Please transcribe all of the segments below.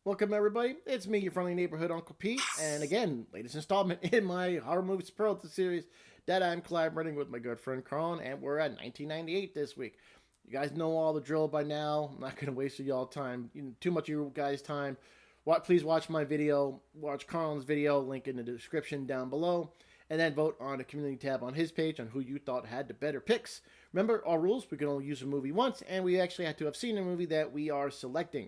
Welcome everybody, it's me, your friendly neighborhood Uncle Pete, and again, latest installment in my horror movie Superlatives series that I'm collaborating with my good friend Carl, and we're at 1998 this week. You guys know all the drill by now. I'm not going to waste y'all time, too much of you guys' time. Please watch my video, watch Carl's video, link in the description down below, and then vote on the community tab on his page on who you thought had the better picks. Remember, our rules, we can only use a movie once, and we actually have to have seen the movie that we are selecting.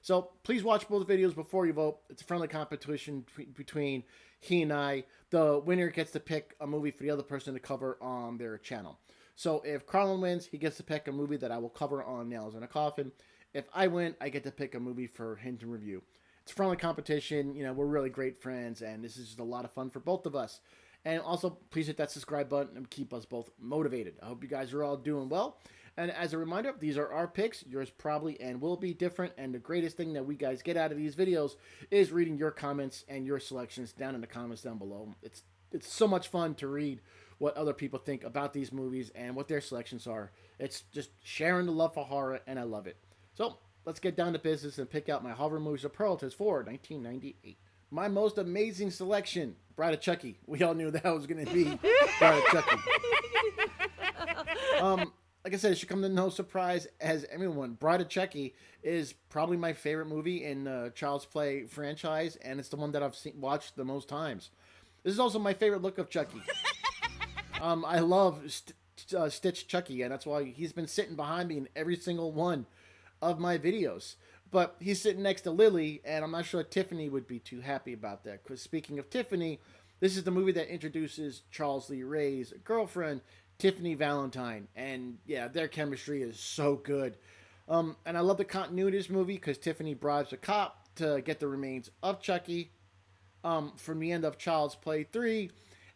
So please watch both videos before you vote. It's a friendly competition between he and I. The winner gets to pick a movie for the other person to cover on their channel. So if Carlin wins, he gets to pick a movie that I will cover on Nails in a Coffin. If I win, I get to pick a movie for him to review. It's a friendly competition. We're really great friends, and this is just a lot of fun for both of us. And also, please hit that subscribe button and keep us both motivated. I hope you guys are all doing well. And as a reminder, these are our picks. Yours probably and will be different. And the greatest thing that we guys get out of these videos is reading your comments and your selections down in the comments down below. It's so much fun to read what other people think about these movies and what their selections are. It's just sharing the love for horror, and I love it. So let's get down to business and pick out my horror movie superlatives for 1998. My most amazing selection, Bride of Chucky. We all knew that was going to be Bride of Chucky. Like I said, it should come to no surprise as everyone. Bride of Chucky is probably my favorite movie in the Child's Play franchise, and it's the one that I've watched the most times. This is also my favorite look of Chucky. I love Stitch Chucky, and that's why he's been sitting behind me in every single one of my videos. But he's sitting next to Lily, and I'm not sure Tiffany would be too happy about that. Because speaking of Tiffany, this is the movie that introduces Charles Lee Ray's girlfriend, Tiffany Valentine. And yeah, their chemistry is so good. And I love the continuity of this movie because Tiffany bribes a cop to get the remains of Chucky from the end of Child's Play 3.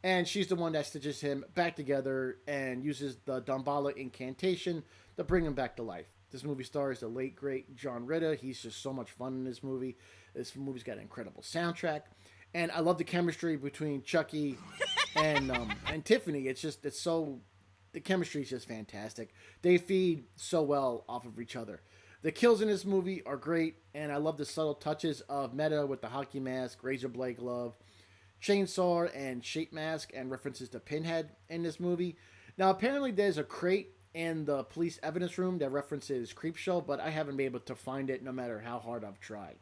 And she's the one that stitches him back together and uses the Damballa incantation to bring him back to life. This movie stars the late, great John Ritter. He's just so much fun in this movie. This movie's got an incredible soundtrack. And I love the chemistry between Chucky and Tiffany. The chemistry is just fantastic. They feed so well off of each other. The kills in this movie are great, and I love the subtle touches of meta with the hockey mask, razor blade glove, chainsaw, and shape mask, and references to Pinhead in this movie. Now, apparently there's a crate in the police evidence room that references Creepshow, but I haven't been able to find it no matter how hard I've tried.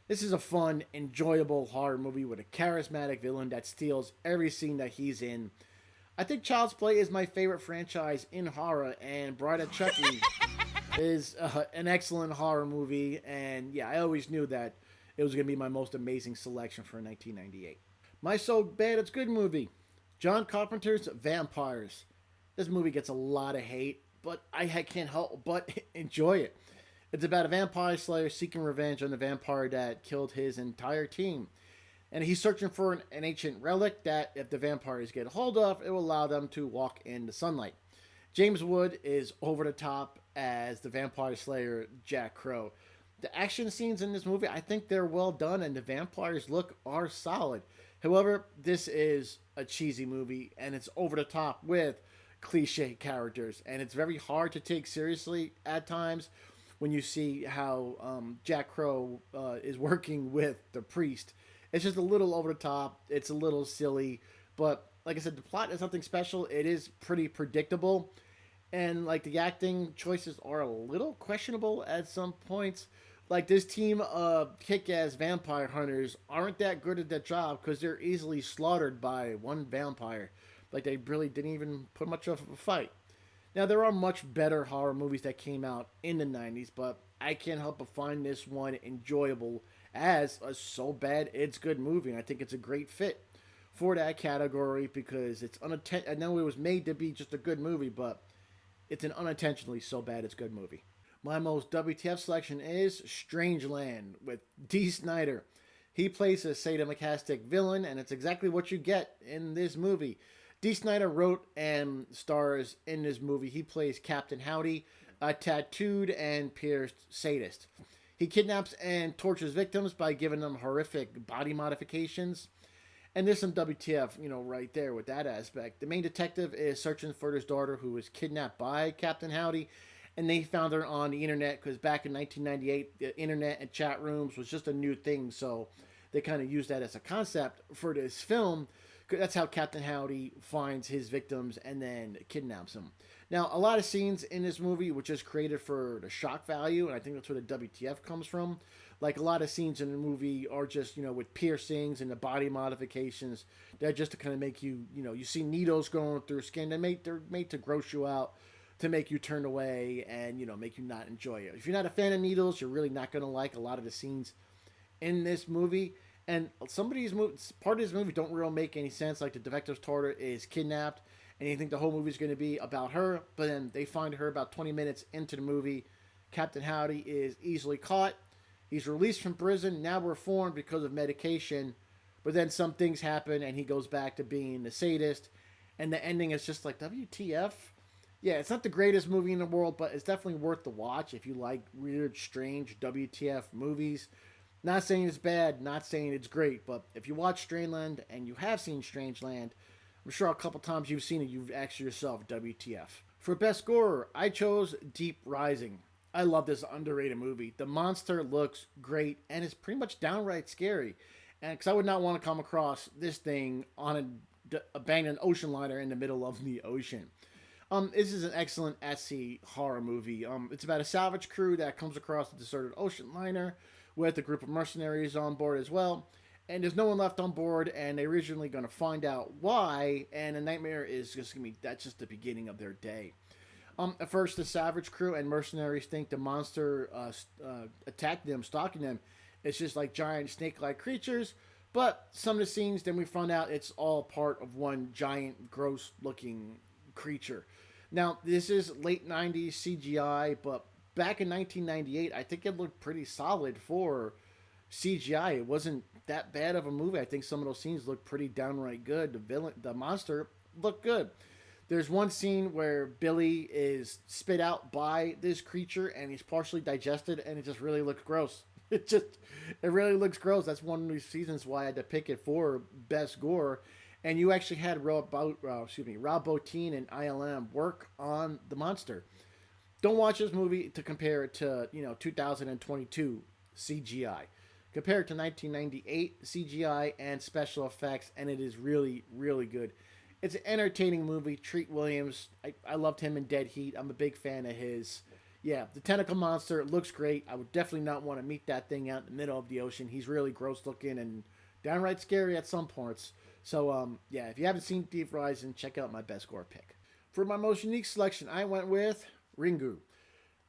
This is a fun, enjoyable horror movie with a charismatic villain that steals every scene that he's in. I think Child's Play is my favorite franchise in horror, and Bride of Chucky is an excellent horror movie, and yeah, I always knew that it was going to be my most amazing selection for 1998. My So Bad It's Good movie, John Carpenter's Vampires. This movie gets a lot of hate, but I can't help but enjoy it. It's about a vampire slayer seeking revenge on the vampire that killed his entire team. And he's searching for an ancient relic that, if the vampires get a hold of, it will allow them to walk in the sunlight. James Wood is over the top as the vampire slayer Jack Crow. The action scenes in this movie, I think they're well done, and the vampires' look are solid. However, this is a cheesy movie, and it's over the top with cliche characters, and it's very hard to take seriously at times when you see how Jack Crow is working with the priest. It's just a little over the top. It's a little silly, but like I said, the plot is nothing special. It is pretty predictable, and like the acting choices are a little questionable at some points. Like this team of kick-ass vampire hunters aren't that good at their job because they're easily slaughtered by one vampire. Like, they really didn't even put much of a fight. Now, there are much better horror movies that came out in the 90s, but I can't help but find this one enjoyable as a So Bad It's Good movie. And I think it's a great fit for that category because it's I know it was made to be just a good movie, but it's an unintentionally So Bad It's Good movie. My most WTF selection is Strangeland with Dee Snider. He plays a sadomasochistic villain, and it's exactly what you get in this movie. Dee Snider wrote and stars in this movie. He plays Captain Howdy, a tattooed and pierced sadist. He kidnaps and tortures victims by giving them horrific body modifications. And there's some WTF, right there with that aspect. The main detective is searching for his daughter who was kidnapped by Captain Howdy. and they found her on the internet because back in 1998, the internet and chat rooms was just a new thing. So they kind of used that as a concept for this film. That's how Captain Howdy finds his victims and then kidnaps them. Now, a lot of scenes in this movie were just created for the shock value, and I think that's where the WTF comes from. Like a lot of scenes in the movie are just with piercings and the body modifications. They're just to kind of make you you see needles going through skin. They're made to gross you out, to make you turn away and make you not enjoy it. If you're not a fan of needles, you're really not going to like a lot of the scenes in this movie. And some of these movies, part of this movie, don't really make any sense. Like the director's daughter is kidnapped, and you think the whole movie is going to be about her, but then they find her about 20 minutes into the movie. Captain Howdy is easily caught. He's released from prison, now reformed because of medication, but then some things happen, and he goes back to being the sadist. And the ending is just like, WTF? Yeah, it's not the greatest movie in the world, but it's definitely worth the watch if you like weird, strange WTF movies. Not saying it's bad, not saying it's great, but if you watch Strangeland and you have seen Strangeland, I'm sure a couple times you've seen it, you've asked yourself, WTF. For Best Gore, I chose Deep Rising. I love this underrated movie. The monster looks great and is pretty much downright scary. And because I would not want to come across this thing on an abandoned ocean liner in the middle of the ocean. This is an excellent at-sea horror movie. It's about a salvage crew that comes across a deserted ocean liner with a group of mercenaries on board as well. And there's no one left on board, and they're originally going to find out why, and the nightmare is just going to be, that's just the beginning of their day. At first, the salvage crew and mercenaries think the monster attacked them, stalking them. It's just like giant snake-like creatures, but some of the scenes, then we find out it's all part of one giant, gross-looking creature. Now, this is late 90s CGI, but back in 1998, I think it looked pretty solid for CGI. It wasn't that bad of a movie. I think some of those scenes looked pretty downright good. The monster looked good. There's one scene where Billy is spit out by this creature and he's partially digested, and it just really looks gross. It really looks gross. That's one of the reasons why I had to pick it for Best Gore. And you actually had Rob Bottin and ILM work on the monster. Don't watch this movie to compare it to 2022 CGI. Compare it to 1998 CGI and special effects, and it is really, really good. It's an entertaining movie. Treat Williams, I loved him in Dead Heat. I'm a big fan of his. Yeah, the tentacle monster looks great. I would definitely not want to meet that thing out in the middle of the ocean. He's really gross looking and downright scary at some points. So, yeah, if you haven't seen Deep Rising, check out my Best Gore pick. For my most unique selection, I went with Ringu.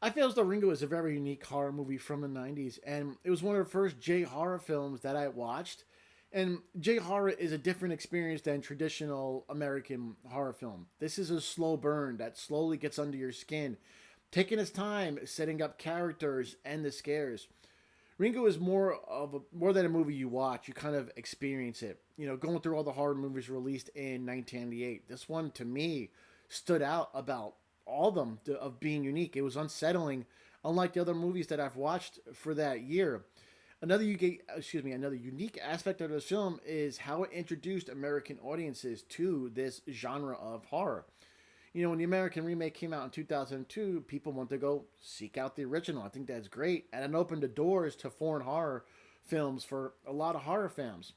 I feel as though Ringu is a very unique horror movie from the 90s, and it was one of the first J-horror films that I watched. And J-horror is a different experience than traditional American horror film. This is a slow burn that slowly gets under your skin, taking its time setting up characters and the scares. Ringu is more than a movie you watch. You kind of experience it. Going through all the horror movies released in 1998, this one to me stood out about all of them of being unique. It was unsettling, unlike the other movies that I've watched for that year. Another unique aspect of this film is how it introduced American audiences to this genre of horror. When the American remake came out in 2002, people went to go seek out the original. I think that's great. And it opened the doors to foreign horror films for a lot of horror fans.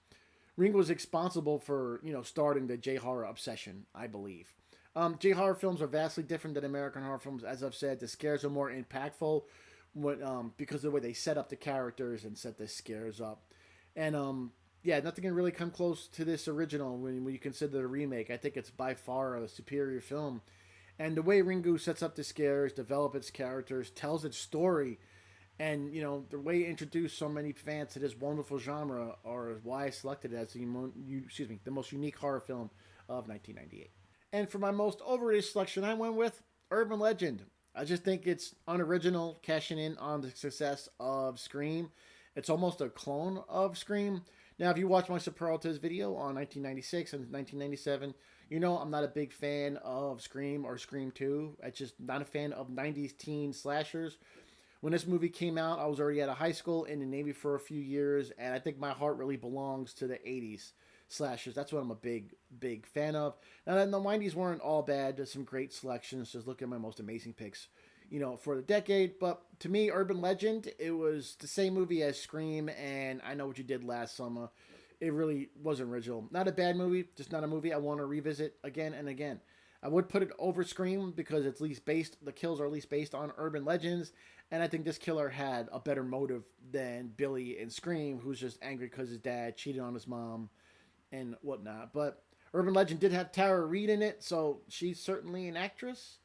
Ringu was responsible for, starting the J-horror obsession, I believe. J-horror films are vastly different than American horror films. As I've said, the scares are more impactful because of the way they set up the characters and set the scares up. And yeah, nothing can really come close to this original when you consider the remake. I think it's by far a superior film. And the way Ringu sets up the scares, develops its characters, tells its story, and the way it introduced so many fans to this wonderful genre are why I selected it as the most unique horror film of 1998. And for my most overrated selection, I went with Urban Legend. I just think it's unoriginal, cashing in on the success of Scream. It's almost a clone of Scream. Now, if you watch my Superlatives video on 1996 and 1997, I'm not a big fan of Scream or Scream 2. I'm just not a fan of 90s teen slashers. When this movie came out, I was already out of high school, in the Navy for a few years, and I think my heart really belongs to the 80s slashers. That's what I'm a big, big fan of. Now, the 90s weren't all bad. There's some great selections. Just look at my most amazing picks. for the decade. But to me, Urban Legend, it was the same movie as Scream and I Know What You Did Last Summer. It really wasn't original. Not a bad movie, just not a movie I want to revisit again and again. I would put it over Scream because it's least based, the kills are at least based on urban legends, and I think this killer had a better motive than Billy in Scream, who's just angry because his dad cheated on his mom and whatnot. But Urban Legend did have Tara Reid in it, so she's certainly an actress.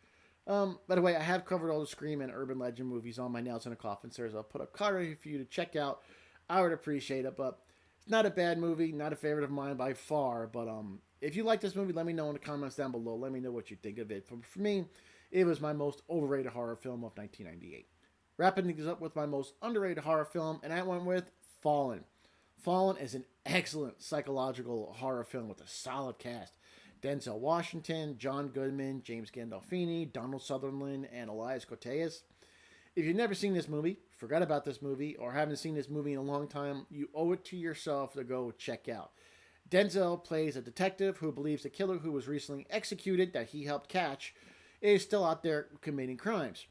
By the way, I have covered all the Scream and Urban Legend movies on my Nails in a Coffin series. I'll put a card right here for you to check out. I would appreciate it, but it's not a bad movie, not a favorite of mine by far. But if you like this movie, let me know in the comments down below. Let me know what you think of it. For me, it was my most overrated horror film of 1998. Wrapping things up with my most underrated horror film, and I went with Fallen. Fallen is an excellent psychological horror film with a solid cast. Denzel Washington, John Goodman, James Gandolfini, Donald Sutherland, and Elias Koteas. If you've never seen this movie, forgot about this movie, or haven't seen this movie in a long time, you owe it to yourself to go check out. Denzel plays a detective who believes the killer who was recently executed, that he helped catch, is still out there committing crimes.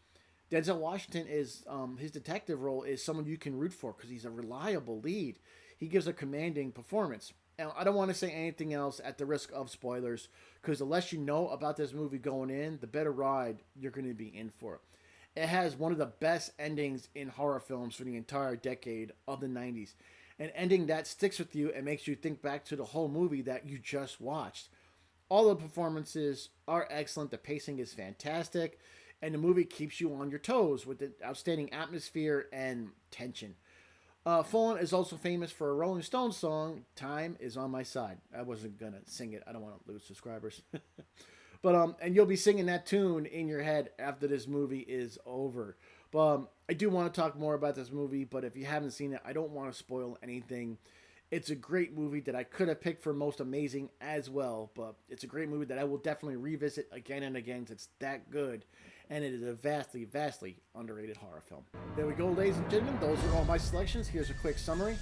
Denzel Washington is his detective role is someone you can root for because he's a reliable lead. He gives a commanding performance. Now, I don't want to say anything else at the risk of spoilers, because the less you know about this movie going in, the better ride you're going to be in for. It has one of the best endings in horror films for the entire decade of the 90s. An ending that sticks with you and makes you think back to the whole movie that you just watched. All the performances are excellent, the pacing is fantastic, and the movie keeps you on your toes with the outstanding atmosphere and tension. Fallen is also famous for a Rolling Stones song, Time Is On My Side. I wasn't going to sing it. I don't want to lose subscribers. But and you'll be singing that tune in your head after this movie is over. But I do want to talk more about this movie, but if you haven't seen it, I don't want to spoil anything. It's a great movie that I could have picked for most amazing as well, but it's a great movie that I will definitely revisit again and again because it's that good, and it is a vastly, vastly underrated horror film. There we go, ladies and gentlemen. Those are all my selections. Here's a quick summary.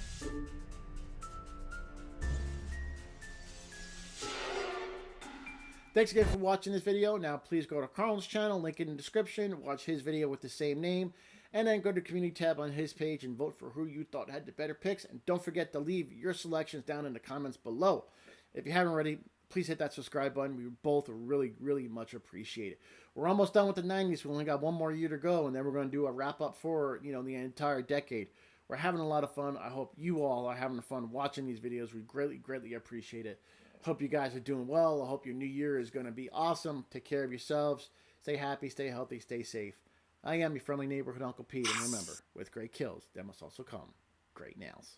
Thanks again for watching this video. Now please go to Carl's channel, link in the description, watch his video with the same name, and then go to the community tab on his page and vote for who you thought had the better picks. And don't forget to leave your selections down in the comments below. If you haven't already, please hit that subscribe button. We both really, really much appreciate it. We're almost done with the 90s. We only got one more year to go, and then we're going to do a wrap up for, the entire decade. We're having a lot of fun. I hope you all are having fun watching these videos. We greatly, greatly appreciate it. Hope you guys are doing well. I hope your new year is going to be awesome. Take care of yourselves. Stay happy, stay healthy, stay safe. I am your friendly neighborhood Uncle Pete, and remember, with great kills, there must also come great nails.